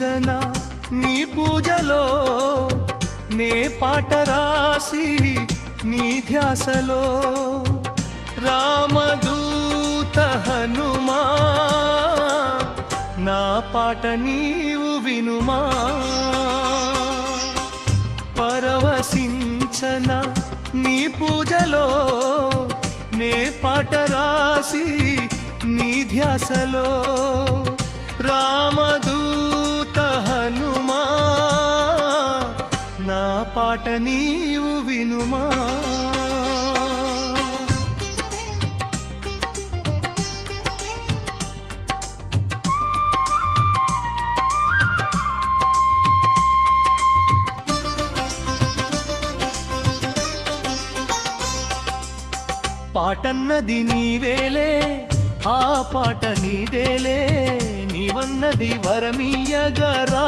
పరవశించన నీ పూజలో నే పాట రాసి నీ ధ్యాసలో రామదూత హనుమా నా పాట నీవు వినుమా పరవశించన నీ పూజలో నే పాట రాసి నీ ధ్యాసలో రామదూత హనుమా నా పాట నీవు వినుమా పాటన్నది నీవేలే ఆ పాట నీదేలే నీవన్నది వరమీయగరా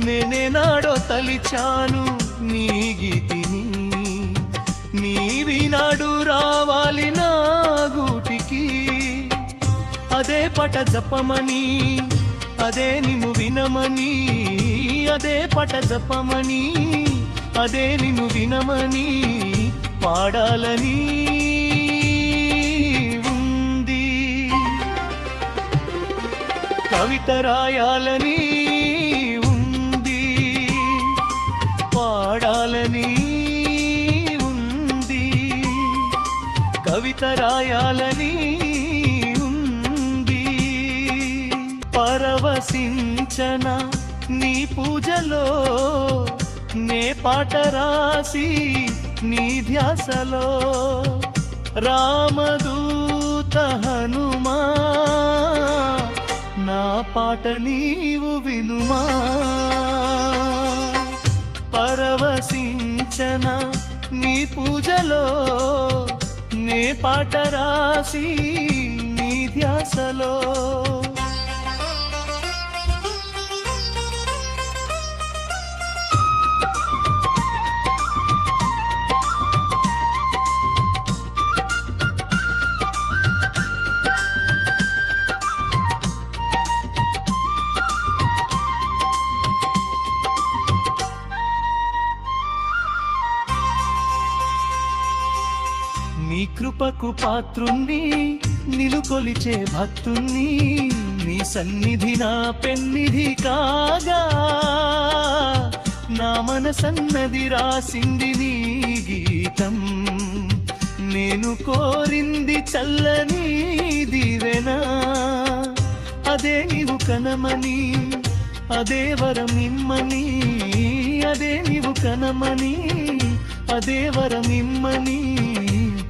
నేనే నాడో తలిచాను నీ గీతిని నీవినాడు రావాలి నా గూటికి అదే పట జపమని అదే నిన్ను వినమని అదే పట జపమని అదే నిన్ను వినమని పాడాలని ఉంది కవిత రాయాలని ఉంది పాడాలని ఉంది కవిత రాయాలని ఉంది పరవశించన నీ పూజలో నే పాట రాసి నీ ధ్యాసలో రామదూత హనుమా నా పాట నీవు వినుమా పరవశించన నీ పూజలో నే పాట రాసి నీ ధ్యాసలో నీ కృపకు పాత్రుణ్ణి నిలుకొలిచే భక్తుణ్ణి నీ సన్నిధి నా పెన్నిధి కాగా నా మనసన్నది రాసింది నీ గీతం నేను కోరింది చల్లని దీవెనా అదే నీవు కనమని అదే వరం ఇమ్మని అదే నీవు కనమని అదే వరం ఇమ్మని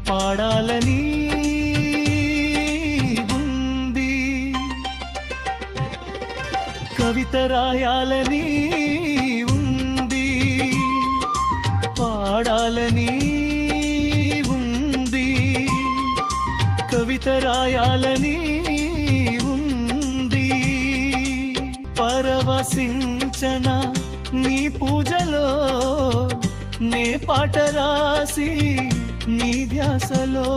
పాడాలని ఉంది కవిత రాయాలని ఉంది పాడాలని ఉంది కవిత రాయాలని ఉంది పరవశించన నీ పూజలో నే పాట రాసి నీ ధ్యాసలో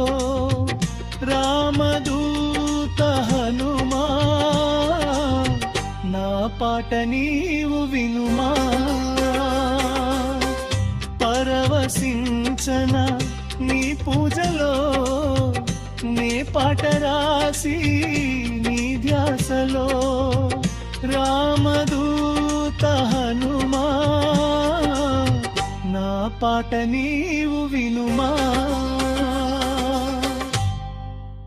రామదూత హనుమా నా పాట నీవు వినుమా పరవశించన నీ పూజలో నే పాట రాసి నీ ధ్యాసలో రామదూత హనుమా నా పాట నీవు వినుమా